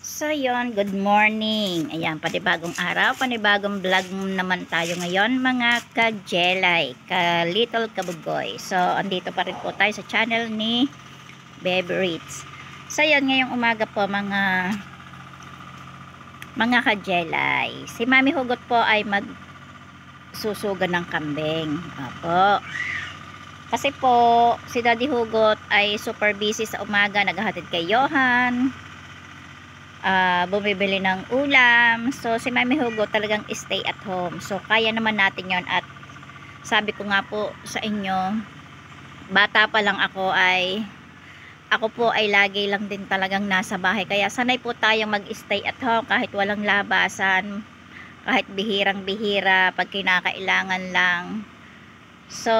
So yon, good morning. Ayan, panibagong araw, panibagong vlog naman tayo ngayon mga ka-jelay, ka-little kabugoy. So, andito pa rin po tayo sa channel ni Baby Ritz. So yon, ngayong umaga po mga ka-jelay. Si Mami Hugot po ay magsusugan ng kambing. Opo. Kasi po, si Daddy Hugot ay super busy sa umaga, naghahatid kay Johan. Bumibili ng ulam. So si Mami Hugot talagang stay at home. So kaya naman natin yon. At sabi ko nga po sa inyo, bata pa lang ako po ay lagi lang din talagang nasa bahay. Kaya sanay po tayong mag-stay at home kahit walang labasan, kahit bihirang bihira, pag kinakailangan lang. So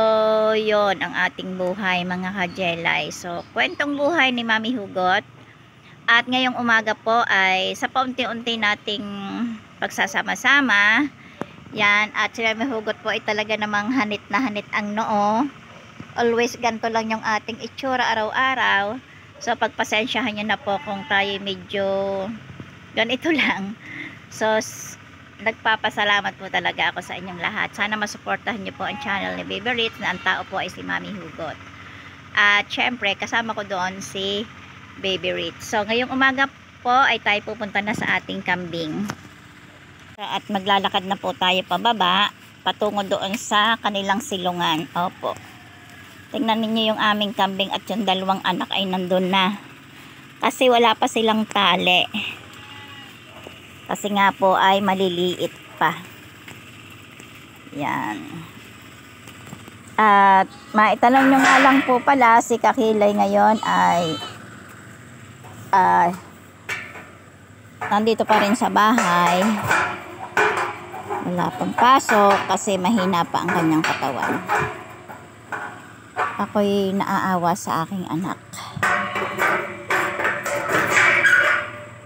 yon ang ating buhay mga ka-jelay. So kwentong buhay ni Mami Hugot. At ngayong umaga po ay sa paunti-unti nating pagsasama-sama. Yan, at si Mami Hugot po ay talaga namang hanit na hanit ang noo. Always ganito lang yung ating itsura araw-araw. So pagpasensyahan nyo na po kung tayo medyo ganito lang. So nagpapasalamat po talaga ako sa inyong lahat. Sana masuportahan nyo po ang channel ni Baby Ritz na ang tao po ay si Mami Hugot. At syempre kasama ko doon si Baby Ritz. So ngayong umaga po ay tayo pupunta na sa ating kambing. At maglalakad na po tayo pababa patungo doon sa kanilang silungan. Opo. Tingnan niyo yung aming kambing at yung dalawang anak ay nandun na. Kasi wala pa silang tali. Kasi nga po ay maliliit pa. Yan. At maitanong nyo nga lang po pala, si Kakilay ngayon ay nandito pa rin sa bahay. Wala pang pasok kasi mahina pa ang kanyang katawan. Ako'y naaawa sa aking anak.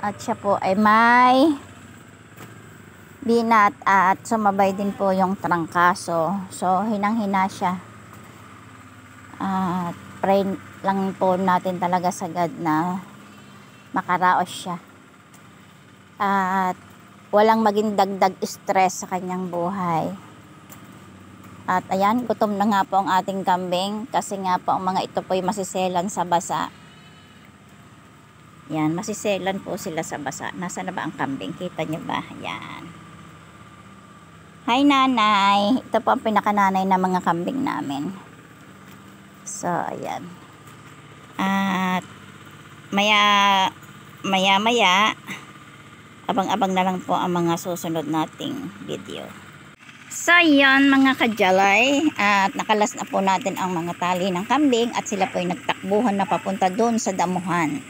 At siya po ay may binat at sumabay din po yung trangkaso. So hinang-hina siya. At pray lang po natin talaga sagad na makaraos siya. At walang maging dagdag stress sa kanyang buhay. At ayan, gutom na nga po ang ating kambing kasi nga po ang mga ito po ay masiselan sa basa. Yan, masiselan po sila sa basa. Nasaan na ba ang kambing? Kita nyo ba? Yan. Hi nanay. Ito po ang pinakananay na mga kambing namin. So ayan. At maya abang-abang na lang po ang mga susunod nating video. So yan mga ka-jelay, at nakalas na po natin ang mga tali ng kambing at sila po ay nagtakbuhan na papunta doon sa damuhan.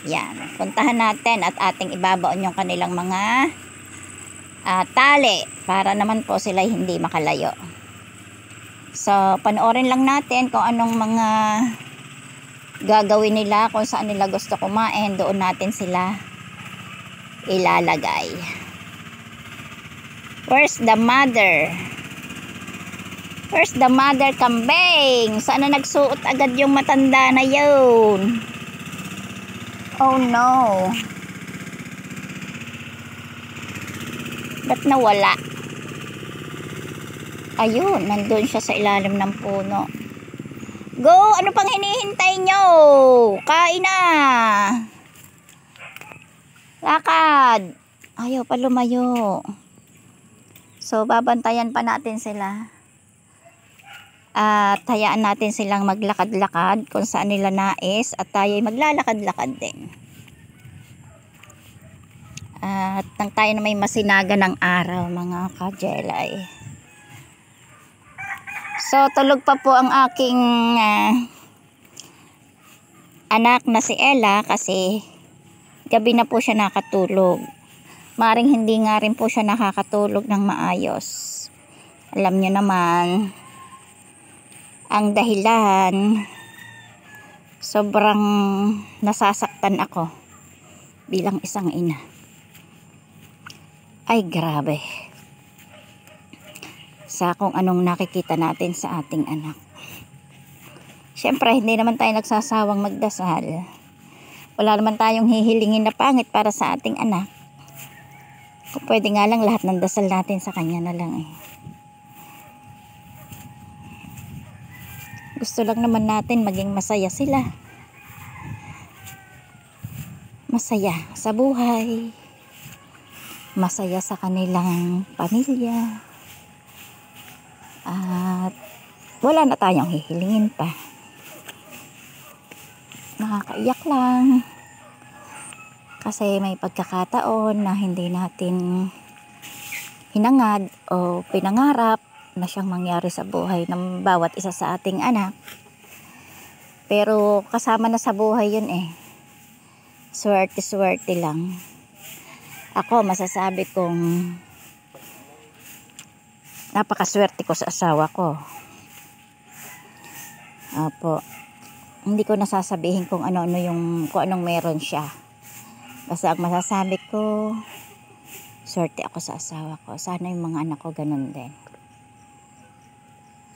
Yan, puntahan natin at ating ibabaon yung kanilang mga tali para naman po sila hindi makalayo. So panoorin lang natin kung anong mga gagawin nila, kung saan nila gusto kumain, doon natin sila ilalagay. Where's the mother? Where's the mother kambing? Saan na nagsuot agad yung matanda na yun? Oh no. Ba't nawala? Ayun, nandun siya sa ilalim ng puno. Go! Ano pang hinihintay nyo? Kain na! Lakad! Ayaw pa lumayo. So, babantayan pa natin sila. At hayaan natin silang maglakad-lakad kung saan nila nais. At tayo ay maglalakad-lakad din. At nang tayo na may masinaga ng araw, mga ka-jelay. So, tulog pa po ang aking anak na si Ella kasi gabi na po siya nakatulog. Maring hindi nga rin po siya nakakatulog ng maayos. Alam nyo naman, ang dahilan, sobrang nasasaktan ako bilang isang ina. Ay grabe. Sa kung anong nakikita natin sa ating anak. Siyempre, hindi naman tayo nagsasawang magdasal Wala naman tayong hihilingin na pangit para sa ating anak. Kung pwede nga lang lahat ng dasal natin sa kanya na lang eh. Gusto lang naman natin maging masaya sila. Masaya sa buhay. Masaya sa kanilang pamilya. At wala na tayong hihilingin pa. Nakakaiyak lang. Kasi may pagkakataon na hindi natin hinangad o pinangarap na siyang mangyari sa buhay ng bawat isa sa ating anak. Pero kasama na sa buhay yun eh. Swerte-swerte lang. Ako masasabi kong napakaswerte ko sa asawa ko. Opo. Hindi ko nasasabihin kung ano-ano kung anong meron siya. Basta ang masasabi ko, swerte ako sa asawa ko. Sana yung mga anak ko ganun din.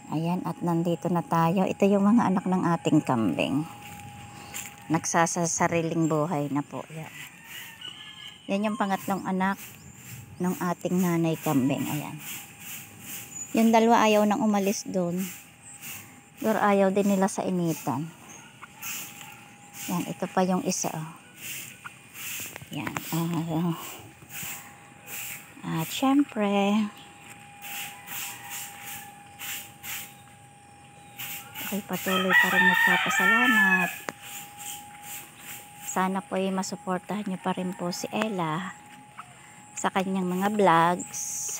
Ayan, at nandito na tayo. Ito yung mga anak ng ating kambing. Nagsasariling buhay na po. Yan. Yan yung pangatlong anak ng ating nanay kambing. Ayan. Yung dalawa ayaw nang umalis doon. Pero ayaw din nila sa initan. Yan, ito pa yung isa. Yan. At syempre, ako'y patuloy pa rin magpapasalamat. Sana po ay masuportahan nyo pa rin po si Ella sa kanyang mga vlogs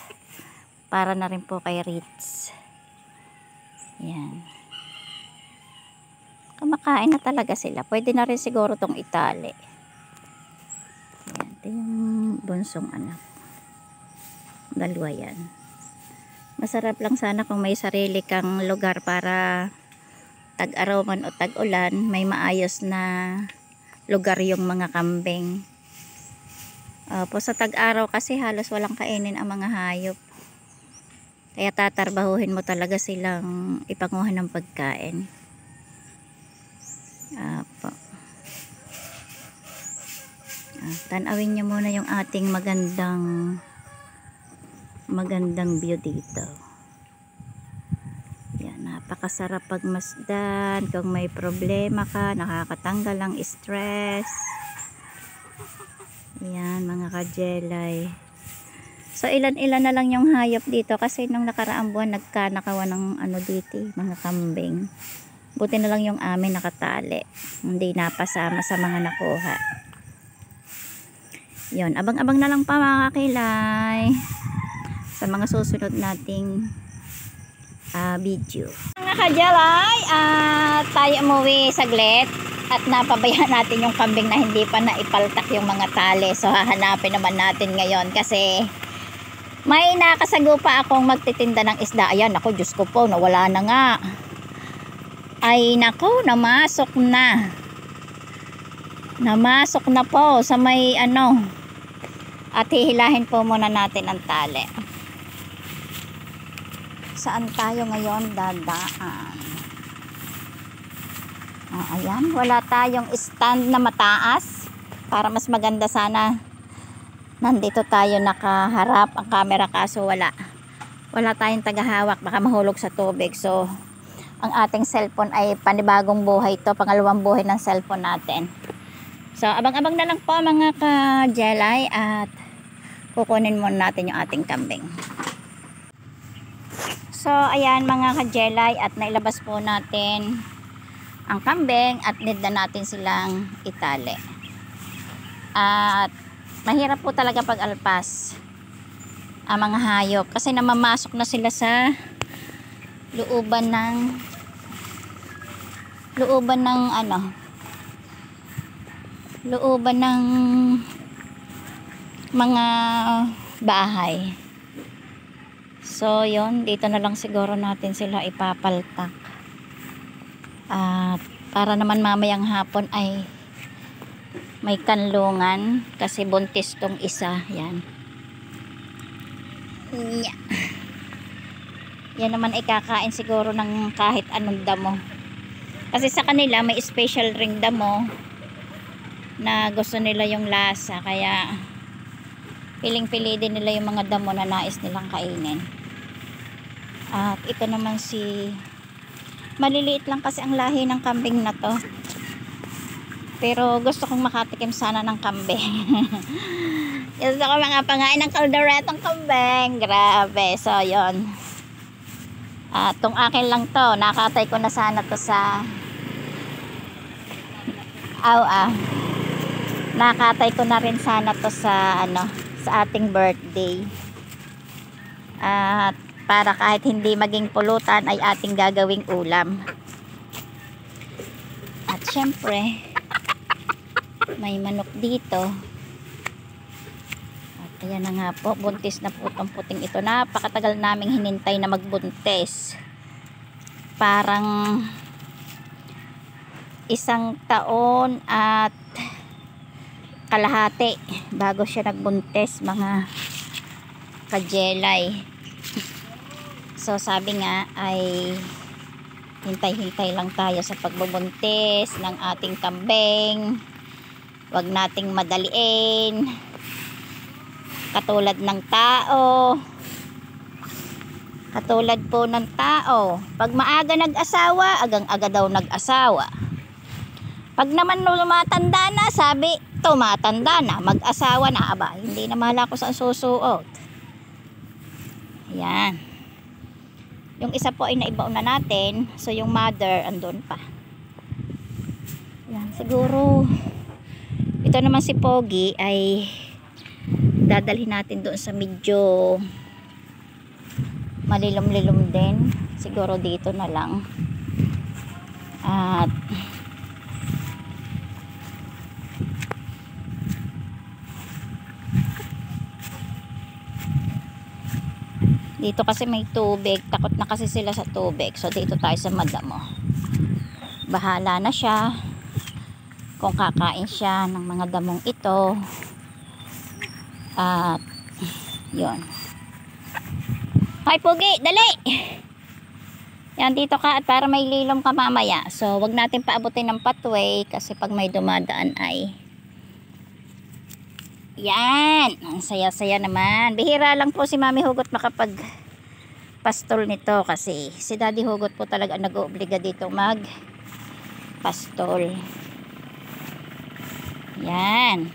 para na rin po kay Ritz. Yan. Kumakain na talaga sila. Pwede na rin siguro tong itali. Yan. Ito yung bunsong anak. Dalawa yan. Masarap lang sana kung may sarili kang lugar para tag-araw man o tag-ulan, may maayos na lugar yung mga kambing. Po sa tag-araw kasi halos walang kainin ang mga hayop. Kaya tatarbahuhin mo talaga silang ipanguhan ng pagkain. Po. Tanawin nyo muna yung ating magandang view dito. Yan, napakasarap pagmasdan. Kung may problema ka, nakakatanggal ang stress. Yan, mga kajelay. So ilan-ilan na lang yung hayop dito kasi nung nakaraang buwan nagkanakawa ng dito, mga kambing. Buti na lang yung amin nakatali. Hindi napasama sa mga nakuha. Yun, abang-abang na lang pa mga kakilay sa mga susunod nating video. Mga kajelay, tayo umuwi saglit at napabayaan natin yung kambing na hindi pa naipaltak yung mga tali. So hahanapin naman natin ngayon kasi may nakasago pa akong magtitinda ng isda. Ayan, ako Diyos ko po, nawala na nga. Ay nako, namasok na. Namasok na po sa may at hihilahin po muna natin ang tali. Saan tayo ngayon dadaan? Ayan, wala tayong stand na mataas para mas maganda sana. Nandito tayo nakaharap ang camera kaso wala tayong tagahawak, baka mahulog sa tubig. So ang ating cellphone ay panibagong buhay to, pangalawang buhay ng cellphone natin. So abang-abang na lang po mga ka-jelay at kukunin muna natin yung ating kambing. So ayan mga ka-jelay, at nailabas po natin ang kambing at need na natin silang itali. At mahirap po talaga pag alpas ang mga hayop kasi namamasok na sila sa looban ng mga bahay. So yon, dito na lang siguro natin sila ipapaltak at para naman mamayang hapon ay may kanlungan kasi buntis tong isa. Yan. Yan naman ay kakain siguro ng kahit anong damo. Kasi sa kanila may special ring damo na gusto nila yung lasa, kaya piling-pili din nila yung mga damo na nais nilang kainin. At ito naman si maliliit lang kasi ang lahi ng kambing na to, pero gusto kong makatikim sana ng kambing. Gusto ko mga pangain ng kalderetong kambing, grabe. So yon, tong akin lang to, nakatay ko na sana to sa nakatay ko na rin sana to sa sa ating birthday, at para kahit hindi maging pulutan ay ating gagawing ulam. At syempre may manok dito, at ayan na nga po, buntis na po itong puting ito. Napakatagal naming hinintay na magbuntis, parang 1 taon at kalahati bago siya nagbuntis, mga kajelay. So sabi nga ay hintay-hintay lang tayo sa pagbubuntis ng ating kambing, wag nating madaliin katulad ng tao. Katulad po ng tao, pag maaga nag-asawa, agang-aga daw nag-asawa. Pag naman tumatanda na, sabi, tumatanda na, mag-asawa na, aba, hindi na mahala ko sa susuot. Yan. Yung isa po ay naibaon na natin, so yung mother andun pa. Yan, siguro ito naman si Pogi ay dadalhin natin doon sa medyo malilom-lilom din, siguro dito na lang. At dito kasi may tubig, takot na kasi sila sa tubig, so dito tayo sa madamo. Bahala na siya kung kakain siya ng mga damong ito. At yun. Hi Pogi, dali! Yan, dito ka, at para may lilom ka mamaya. So wag natin paabutin ng pathway kasi pag may dumadaan ay yan, ang saya-saya naman. Bihira lang po si Mami Hugot makapag pastol nito kasi si Daddy Hugot po talaga nag-oobliga dito mag pastol. Yan.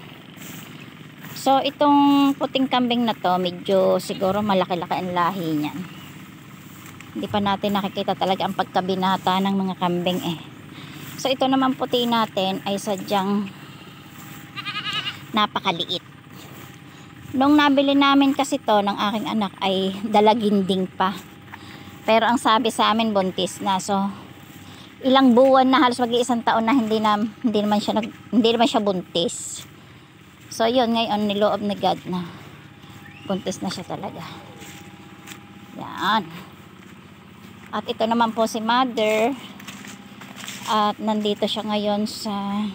So itong puting kambing na to, medyo siguro malaki-laki ang lahi niyan. Hindi pa natin nakikita talaga ang pagkabinata ng mga kambing eh. So ito naman puti natin ay sadyang napakaliit. Nung nabili namin kasi to ng aking anak ay dalaginding pa. Pero ang sabi sa amin buntis na. So ilang buwan na, halos mag-1 taon na hindi naman siya buntis. So yun, ngayon niloob na God na buntis na siya talaga. Yan. At ito naman po si mother, at nandito siya ngayon sa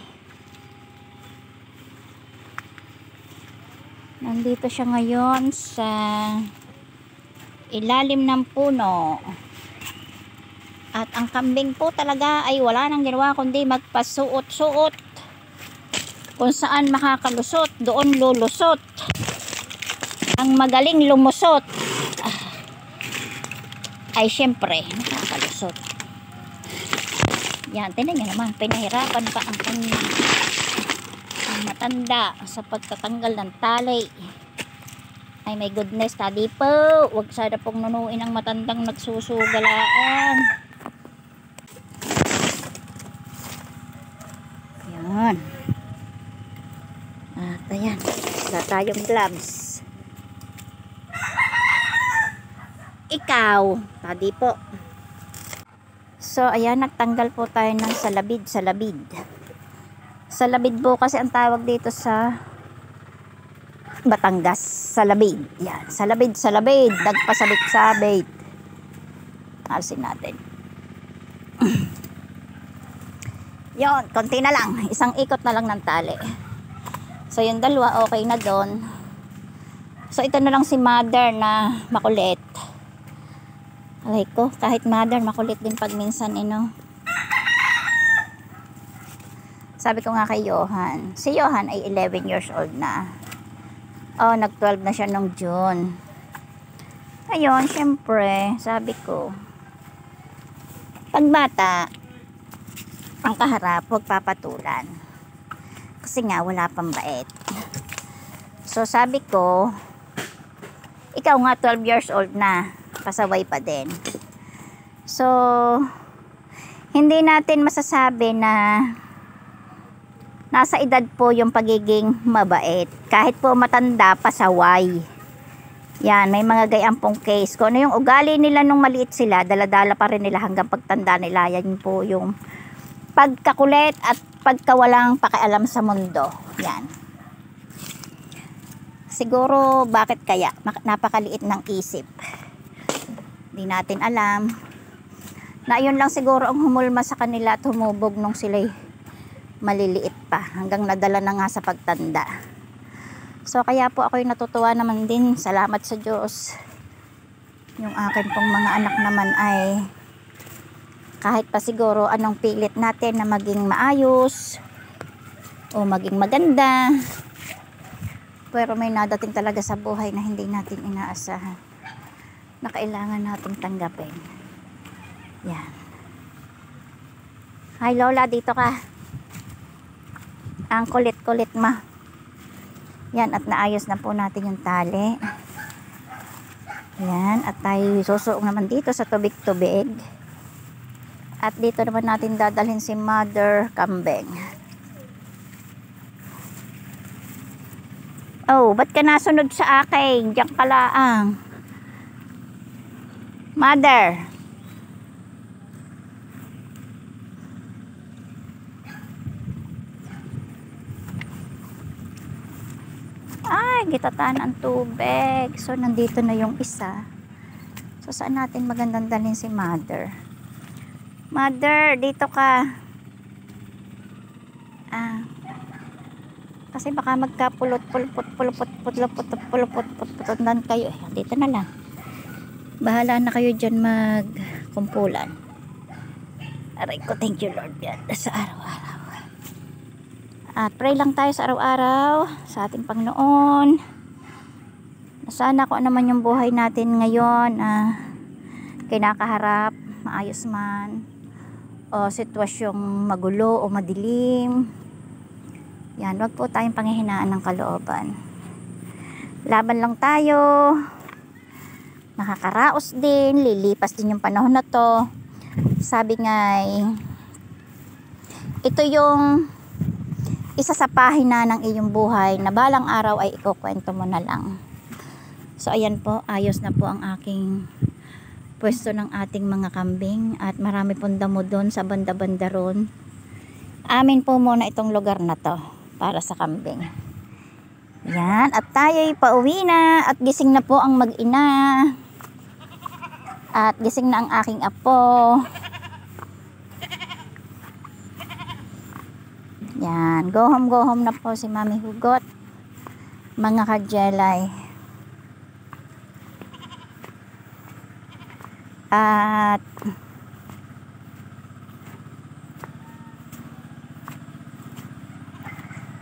ilalim ng puno. At ang kambing po talaga ay wala nang ginawa kundi magpasuot-suot. Kung saan makakalusot, doon lulusot. Ang magaling lumusot ay syempre nakakalusot. Yan, tinan nyo naman, pinahirapan pa ang matanda sa pagtatanggal ng tali. Ay my goodness, Daddy po, wag sana pong nunuin ang matandang nagsusugalaan. Yan. At ayan, wala tayong gloves. Ikaw, Daddy po. So ayan, nagtanggal po tayo ng salabid. Salabid po kasi ang tawag dito sa Batangas, salabid. Yan, salabid. Nagpasabit-sabit. Alisin natin. Yon, konti na lang. Isang ikot na lang ng tali. So yung dalawa okay na doon. So ito na lang si mother na makulit. Alay ko, kahit mother makulit din pag minsan Sabi ko nga kay Johan, si Johan ay 11 years old na. Oh, nag-12 na siya nung June. Ayun, syempre, sabi ko, pag bata, ang kaharap, huwag papatulan. Kasi nga, wala pang bait. So, sabi ko, ikaw nga 12 years old na, pasaway pa din. So, hindi natin masasabi na nasa edad po yung pagiging mabait. Kahit po matanda, pasaway. Yan, may mga gayampong case. Kung ano yung ugali nila nung maliit sila, daladala pa rin nila hanggang pagtanda nila. Yan po yung pagkakulit at pagkawalang pakialam sa mundo. Yan. Siguro, bakit kaya? Napakaliit ng isip. Hindi natin alam. Na yun lang siguro ang humulma sa kanila at humubog nung sila'y maliliit pa. Hanggang nadala na nga sa pagtanda. So, kaya po ako'y natutuwa naman din. Salamat sa Diyos. Yung akin pong mga anak naman ay kahit pa siguro anong pilit natin na maging maayos o maging maganda, pero may nadating talaga sa buhay na hindi natin inaasahan na kailangan nating tanggapin. Yan. Hi Lola, dito ka. Ang kulit-kulit ma. Yan, at naayos na po natin yung tali. Yan, at tayo susuong naman dito sa tubig-tubig. At dito naman natin dadalhin si Mother Kambing. Oh, ba't ka nasunod sa akin? Diyan ka laang. Mother. Ay, gitataan ang tubig. So, nandito na yung isa. So, saan natin magandang dalhin si Mother? Mother, dito ka. Ah. Kasi baka magkapulot-pulot-pulot-pulot-pulot-pulot-pulot-pulot-pulot kayo. Dito na lang. Bahala na kayo dyan magkumpulan. Aray ko, thank you Lord God sa araw-araw. At pray lang tayo sa araw-araw sa ating Panginoon. Sana kung ano man yung buhay natin ngayon, kinakaharap, maayos man, o sitwasyong magulo o madilim. Yan, wag po tayong panghihinaan ng kalooban. Laban lang tayo. Nakakaraos din, lilipas din yung panahon na to. Sabi nga, ito yung isa sa pahina ng iyong buhay na balang araw ay ikukwento mo na lang. So ayan po, ayos na po ang aking pwesto ng ating mga kambing at marami pong damo doon sa banda-banda ron. Amin po muna itong lugar na to para sa kambing. Yan, at tayo'y pauwi na at gising na po ang mag-ina at gising na ang aking apo. Yan, go home na po si Mami Hugot, mga kajelay. At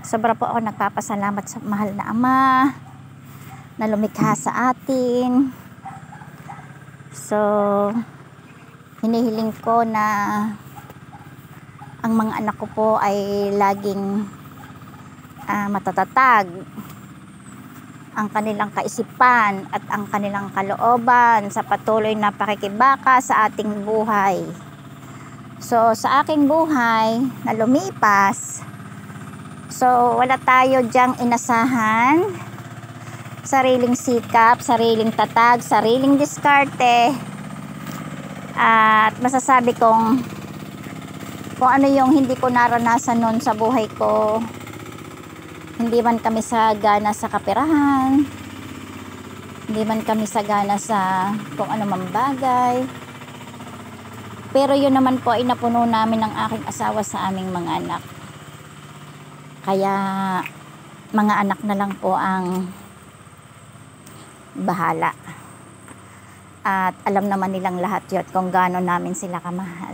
sobra po ako nagpapasalamat sa mahal na Ama na lumikha sa atin. So, hinihiling ko na ang mga anak ko po ay laging matatatag ang kanilang kaisipan at ang kanilang kalooban sa patuloy na pakikibaka sa ating buhay. So, sa aking buhay na lumipas, so wala tayo diyang inasahan, sariling sikap, sariling tatag, sariling diskarte, at masasabi kong kung ano yung hindi ko naranasan noon sa buhay ko. Hindi man kami sagana sa kaperahan, hindi man kami sagana sa kung ano mang bagay, pero yun naman po ay napuno namin ng aking asawa sa aming mga anak. Kaya mga anak na lang po ang bahala, at alam naman nilang lahat yun kung gaano namin sila kamahal.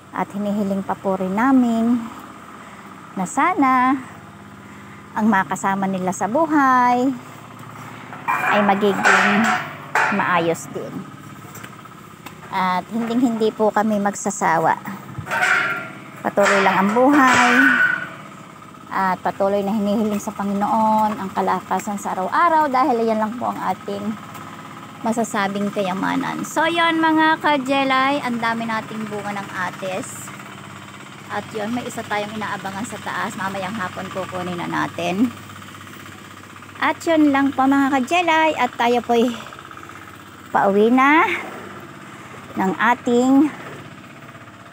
At hinihiling pa po rin namin na sana ang makasama nila sa buhay ay magiging maayos din. At hindi po kami magsasawa. Patuloy lang ang buhay at patuloy na hinihiling sa Panginoon ang kalakasan sa araw-araw dahil yan lang po ang ating masasabing kayamanan. So yon mga kajelay, ang dami nating bunga ng atis. At yon, may isa tayong inaabangan sa taas. Mamayang hapon kukunin na natin. At yun lang po mga kajelay, at tayo po'y pauwi na ng ating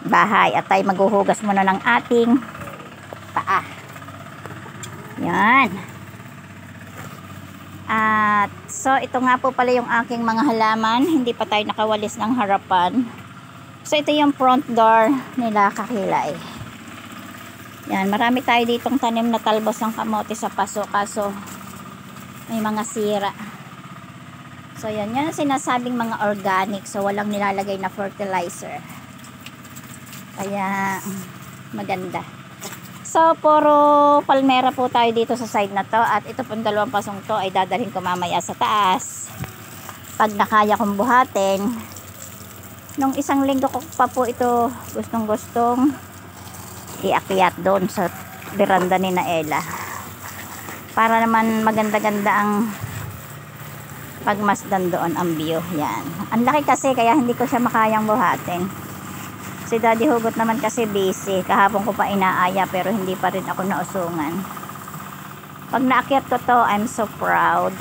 bahay. At tayo maghuhugas muna ng ating paa. Yan. At so ito nga po pala yung aking mga halaman. Hindi pa tayo nakawalis ng harapan. So ito yung front door nila kakilay. Yan, marami tayo ditong tanim na talbos ng kamote sa paso, kaso may mga sira. So yan ang sinasabing mga organic, so walang nilalagay na fertilizer, kaya maganda. So puro palmera po tayo dito sa side na to, at ito pong dalawang pasong to ay dadalhin ko mamaya sa taas pag nakaya kong buhatin. Nung isang linggo ko pa po ito gustong iakyat doon sa beranda ni Naela para naman maganda-ganda ang pagmasdan doon ang view. Yan, ang laki kasi kaya hindi ko siya makayang buhatin. Si Daddy Hugot naman kasi busy. Kahapon ko pa inaaya pero hindi pa rin ako nausungan. Pag naakyat ko to, I'm so proud.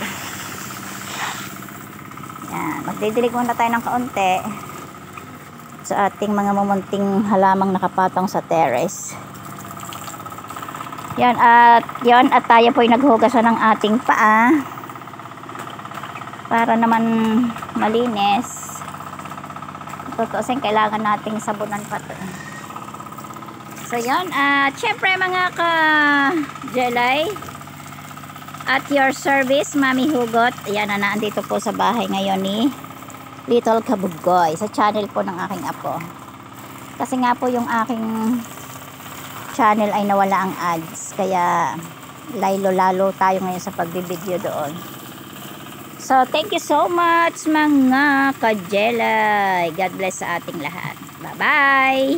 Yan, magdidilig muna tayo ng kaunti sa ating mga mumunting halamang nakapatong sa terrace. Yan, at tayo po'y naghugasan ng ating paa para naman malinis. Tutusin, kailangan nating sabunan pa to. So yan, syempre mga ka-jelay, at your service, Mami Hugot. Ayan na, andito po sa bahay ngayon ni Little Kabugoy, sa channel po ng aking apo. Kasi nga po yung aking channel ay nawala ang ads, kaya lalo tayo ngayon sa pagbibideo doon. So thank you so much mga kajelay. God bless sa ating lahat. Bye bye.